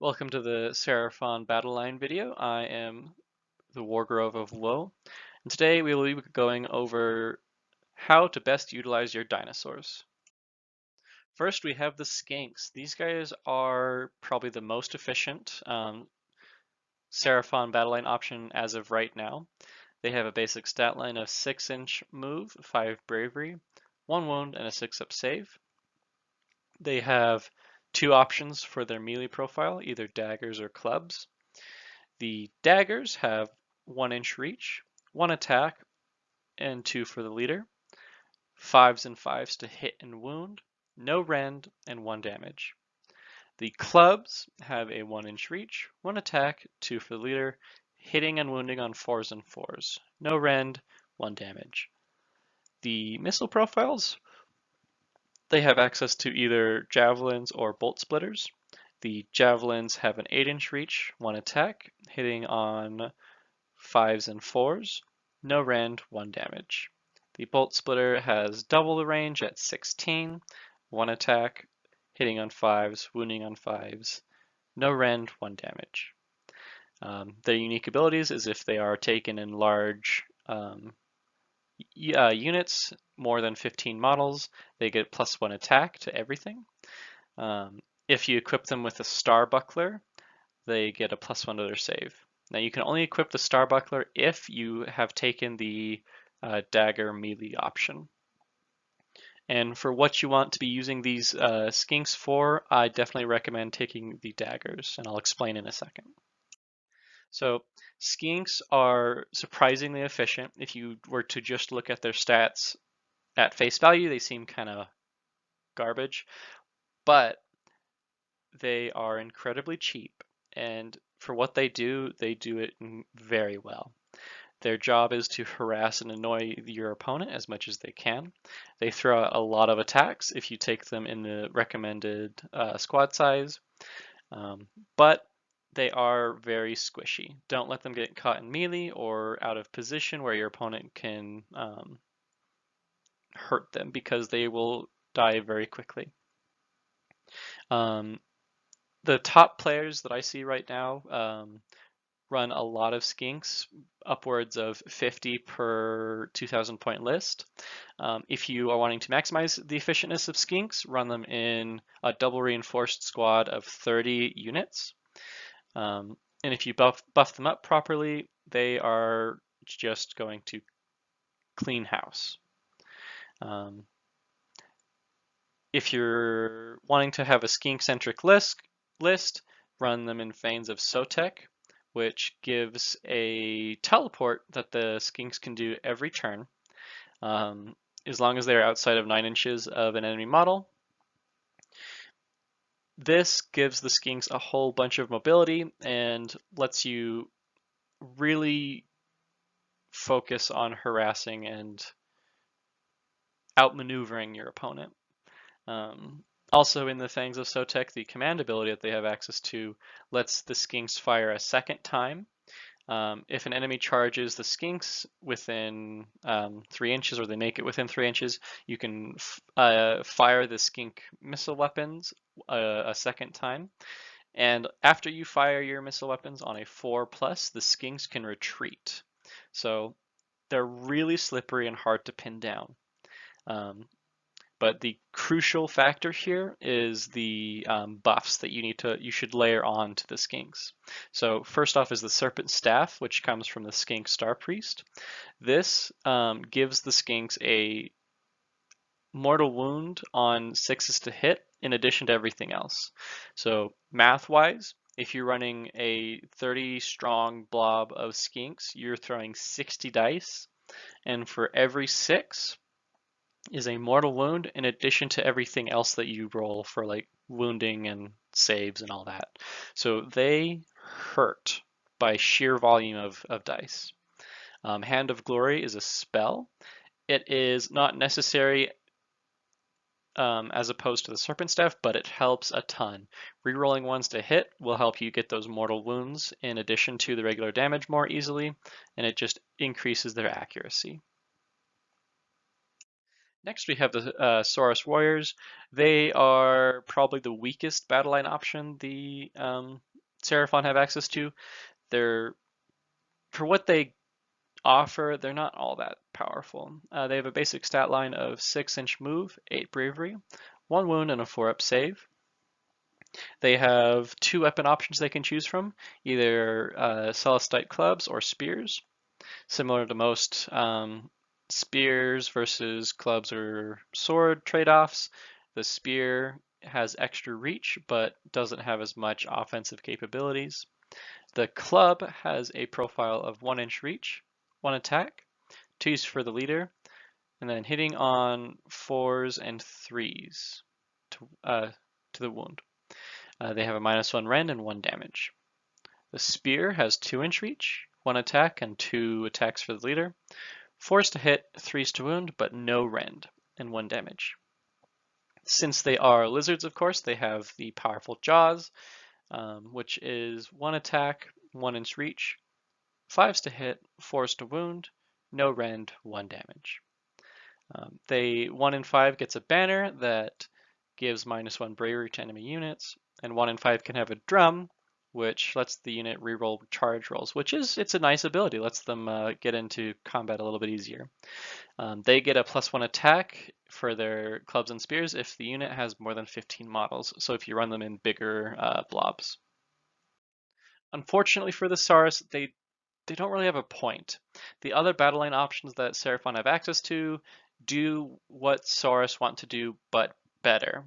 Welcome to the Seraphon Battleline video. I am the Wargrove of Woe, and today we will be going over how to best utilize your dinosaurs. First, we have the Skinks. These guys are probably the most efficient Seraphon Battleline option as of right now. They have a basic stat line of 6-inch move, 5 bravery, 1 wound, and a 6-up save. They have two options for their melee profile, either daggers or clubs. The daggers have 1-inch reach, 1 attack, and 2 for the leader. 5s and 5s to hit and wound, no rend, and 1 damage. The clubs have a 1-inch reach, 1 attack, 2 for the leader, hitting and wounding on 4s and 4s, no rend, 1 damage. The missile profiles, they have access to either javelins or bolt splitters. The javelins have an 8-inch reach, 1 attack, hitting on 5s and 4s, no rend, 1 damage. The bolt splitter has double the range at 16, 1 attack, hitting on 5s, wounding on 5s, no rend, 1 damage. Their unique abilities is if they are taken in large units, more than 15 models, they get +1 attack to everything. If you equip them with a star buckler, they get a +1 to their save. Now you can only equip the star buckler if you have taken the dagger melee option. And for what you want to be using these skinks for, I definitely recommend taking the daggers, and I'll explain in a second. So skinks are surprisingly efficient. If you were to just look at their stats at face value, they seem kind of garbage, but they are incredibly cheap. And for what they do it very well. Their job is to harass and annoy your opponent as much as they can. They throw out a lot of attacks if you take them in the recommended squad size, but they are very squishy. Don't let them get caught in melee or out of position where your opponent can hurt them, because they will die very quickly. The top players that I see right now run a lot of skinks, upwards of 50 per 2,000 point list. If you are wanting to maximize the efficientness of skinks, run them in a double reinforced squad of 30 units. And if you buff them up properly, they are just going to clean house. If you're wanting to have a skink-centric list, run them in Fanes of Sotek, which gives a teleport that the skinks can do every turn, as long as they're outside of 9 inches of an enemy model. This gives the skinks a whole bunch of mobility and lets you really focus on harassing and outmaneuvering your opponent. Also in the Fangs of Sotek, the command ability that they have access to lets the skinks fire a second time. If an enemy charges the skinks within 3 inches, or they make it within 3 inches, you can fire the skink missile weapons a second time. And after you fire your missile weapons on a 4+, the skinks can retreat. So they're really slippery and hard to pin down. But the crucial factor here is the buffs that you should layer on to the skinks. So first off is the Serpent Staff, which comes from the Skink Star Priest. This gives the skinks a mortal wound on 6s to hit in addition to everything else. So math-wise, if you're running a 30 strong blob of skinks, you're throwing 60 dice, and for every 6 is a mortal wound in addition to everything else that you roll for, like wounding and saves and all that. So they hurt by sheer volume of dice. Hand of Glory is a spell. It is not necessary as opposed to the Serpent Staff, but it helps a ton. Rerolling ones to hit will help you get those mortal wounds in addition to the regular damage more easily, and it just increases their accuracy. Next, we have the Saurus Warriors. They are probably the weakest battle line option the Seraphon have access to, they're, for what they offer, they're not all that powerful. They have a basic stat line of 6-inch move, 8 bravery, 1 wound, and a 4-up save. They have 2 weapon options they can choose from, either Celestite clubs or spears. Similar to most spears versus clubs or sword trade-offs, the spear has extra reach but doesn't have as much offensive capabilities. The club has a profile of 1-inch reach, 1 attack, 2 use for the leader, and then hitting on 4s and 3s to the wound. They have a -1 rend and 1 damage. The spear has 2-inch reach, 1 attack, and 2 attacks for the leader. 4s to hit, 3s to wound, but no rend, and 1 damage. Since they are lizards, of course, they have the powerful jaws, which is 1 attack, 1-inch reach, 5s to hit, 4s to wound, no rend, 1 damage. 1 in 5 gets a banner that gives -1 bravery to enemy units, and 1 in 5 can have a drum, which lets the unit reroll charge rolls, it's a nice ability, lets them get into combat a little bit easier. They get a +1 attack for their clubs and spears if the unit has more than 15 models, so if you run them in bigger blobs. Unfortunately for the Saurus, they don't really have a point. The other battle line options that Seraphon have access to do what Saurus want to do, but better.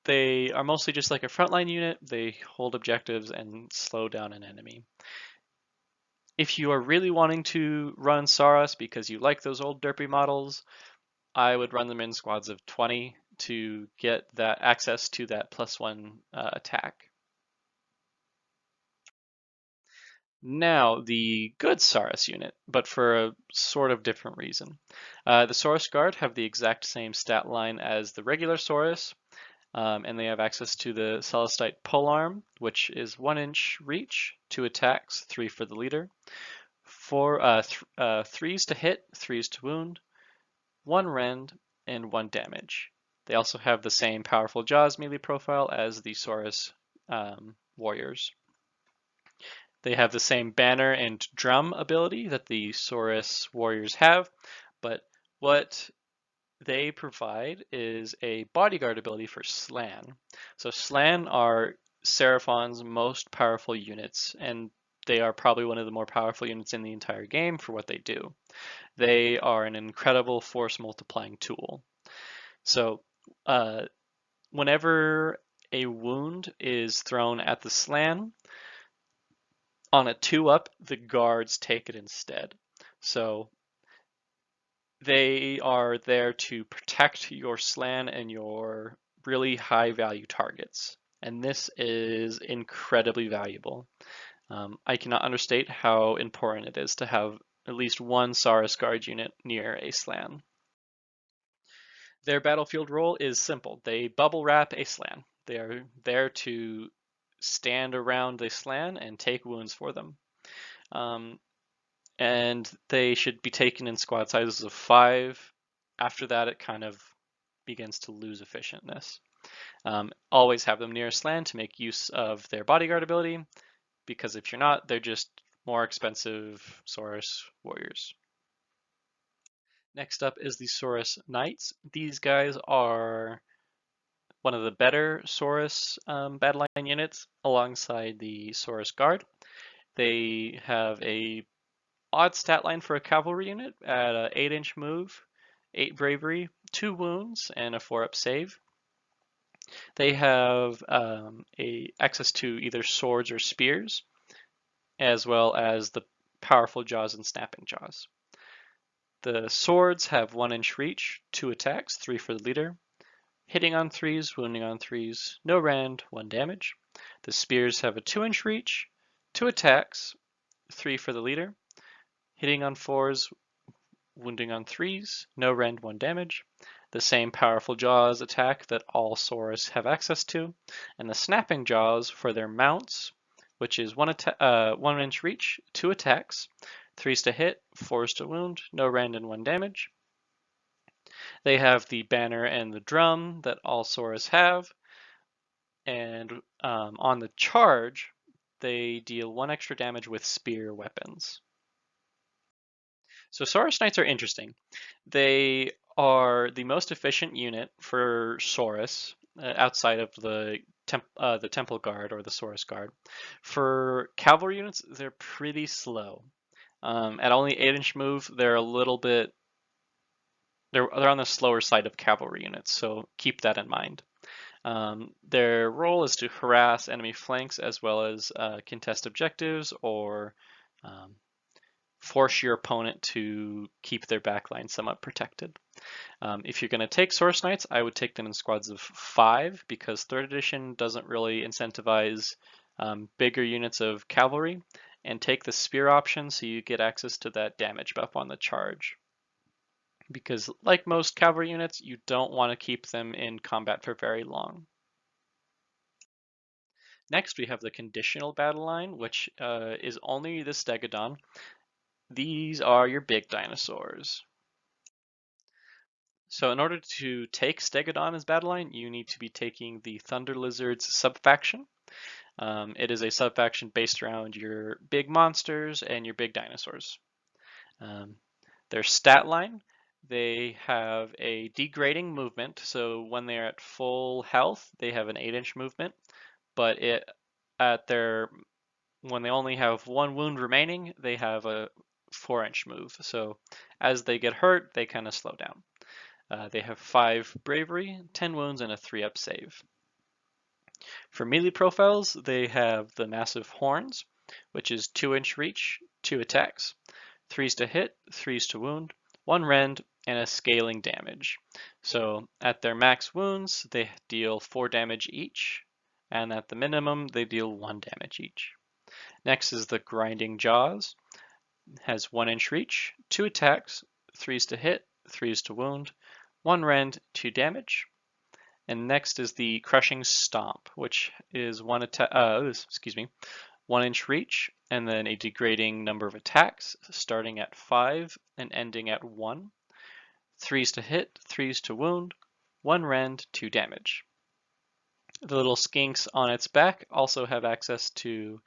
They are mostly just like a frontline unit. They hold objectives and slow down an enemy. If you are really wanting to run Saurus because you like those old derpy models, I would run them in squads of 20 to get that access to that +1 attack. Now, the good Saurus unit, but for a sort of different reason. The Saurus Guard have the exact same stat line as the regular Saurus, and they have access to the Celestite polearm, which is 1-inch reach, 2 attacks, 3 for the leader, 3s to hit, 3s to wound, 1 rend, and 1 damage. They also have the same powerful jaws melee profile as the Saurus Warriors. They have the same banner and drum ability that the Saurus Warriors have, but what they provide is a bodyguard ability for Slan. So Slan are Seraphon's most powerful units, and they are probably one of the more powerful units in the entire game for what they do. They are an incredible force multiplying tool. So whenever a wound is thrown at the Slan, on a 2-up, the guards take it instead. So they are there to protect your Slan and your really high value targets. And this is incredibly valuable. I cannot understate how important it is to have at least one Saurus Guard unit near a Slan. Their battlefield role is simple. They bubble wrap a Slan. They are there to stand around a Slan and take wounds for them. And they should be taken in squad sizes of 5. After that, it kind of begins to lose efficientness. Always have them near a Slan to make use of their bodyguard ability, because if you're not, they're just more expensive Saurus Warriors. Next up is the Saurus Knights. These guys are one of the better Saurus Battleline units alongside the Saurus Guard. They have a odd stat line for a cavalry unit at an 8-inch move, 8 bravery, 2 wounds, and a 4-up save. They have access to either swords or spears, as well as the powerful jaws and snapping jaws. The swords have 1-inch reach, 2 attacks, 3 for the leader, hitting on 3s, wounding on 3s, no rend, 1 damage. The spears have a 2-inch reach, 2 attacks, 3 for the leader, hitting on 4s, wounding on 3s, no rend, 1 damage. The same powerful jaws attack that all Saurus have access to, and the snapping jaws for their mounts, which is 1-inch reach, 2 attacks, 3s to hit, 4s to wound, no rend, and 1 damage. They have the banner and the drum that all Saurus have, and on the charge, they deal 1 extra damage with spear weapons. So Saurus Knights are interesting. They are the most efficient unit for Saurus outside of the Temple Guard or the Saurus Guard. For cavalry units, they're pretty slow. At only 8-inch move, they're a little bit they're on the slower side of cavalry units, so keep that in mind. Their role is to harass enemy flanks as well as contest objectives or force your opponent to keep their backline somewhat protected. If you're going to take Saurus Knights, I would take them in squads of 5 because 3rd edition doesn't really incentivize bigger units of cavalry, and take the spear option so you get access to that damage buff on the charge. Because like most cavalry units, you don't want to keep them in combat for very long. Next, we have the Conditional Battleline, which is only the Stegadon. These are your big dinosaurs. So in order to take Stegadon as Battleline, you need to be taking the Thunder Lizards subfaction. It is a subfaction based around your big monsters and your big dinosaurs. Their stat line, they have a degrading movement, so when they're at full health, they have an 8-inch movement, but when they only have 1 wound remaining, they have a 4-inch move. So as they get hurt, they kind of slow down. They have 5 bravery, 10 wounds, and a 3-up save. For melee profiles, they have the massive horns, which is 2-inch reach, 2 attacks, 3s to hit, 3s to wound, 1 rend, and a scaling damage. So at their max wounds, they deal 4 damage each, and at the minimum, they deal 1 damage each. Next is the Grinding Jaws. It has 1-inch reach, 2 attacks, 3s to hit, 3s to wound, 1 rend, 2 damage. And next is the Crushing Stomp, which is 1-inch reach, and then a degrading number of attacks, starting at 5 and ending at 1. 3s to hit, 3s to wound, 1 rend, 2 damage. The little skinks on its back also have access to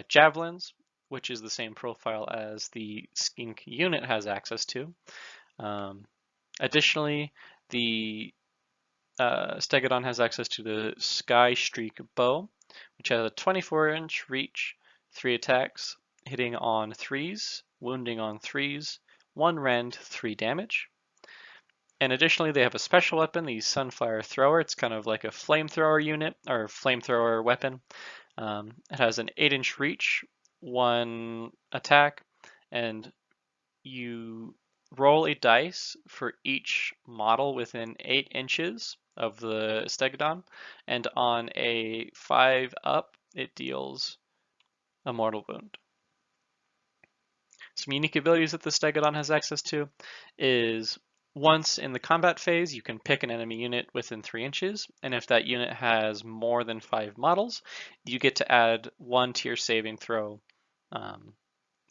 javelins, which is the same profile as the skink unit has access to. Additionally, the Stegadon has access to the Sky Streak bow, which has a 24-inch reach, 3 attacks, hitting on 3s, wounding on 3s, 1 rend, 3 damage. And additionally, they have a special weapon, the Sunfire Thrower. It's kind of like a flamethrower unit, or flamethrower weapon. It has an 8-inch reach, 1 attack, and you roll a dice for each model within 8 inches of the Stegadon, and on a 5 up, it deals a mortal wound. Some unique abilities that the Stegadon has access to is once in the combat phase, you can pick an enemy unit within 3 inches, and if that unit has more than 5 models, you get to add 1 to your saving throw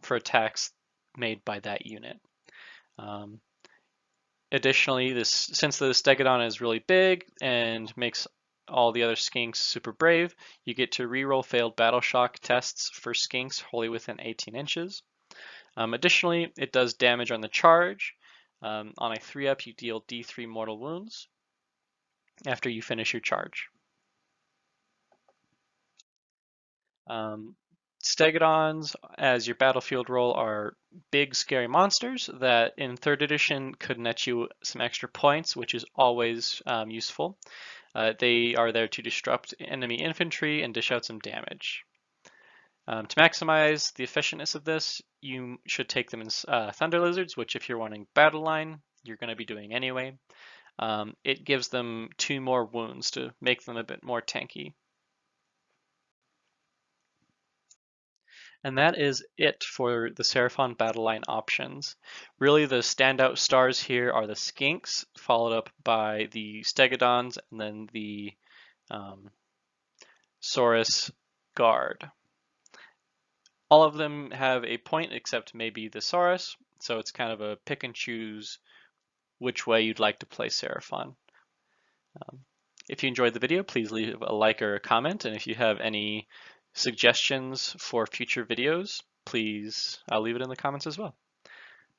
for attacks made by that unit. Additionally, since the Stegadon is really big and makes all the other skinks super brave, you get to reroll failed battle shock tests for skinks wholly within 18 inches. Additionally, it does damage on the charge. On a 3-up, you deal D3 mortal wounds after you finish your charge. Stegadons, as your battlefield role, are big, scary monsters that in 3rd edition could net you some extra points, which is always useful. They are there to disrupt enemy infantry and dish out some damage. To maximize the efficientness of this, you should take them in Thunder Lizards, which if you're wanting Battle Line, you're going to be doing anyway. It gives them 2 more wounds to make them a bit more tanky. And that is it for the Seraphon Battleline options. Really, the standout stars here are the Skinks, followed up by the Stegadons, and then the Saurus Guard. All of them have a point except maybe the Saurus, so it's kind of a pick and choose which way you'd like to play Seraphon. If you enjoyed the video, please leave a like or a comment, and if you have any suggestions for future videos, please, I'll leave it in the comments as well.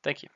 Thank you.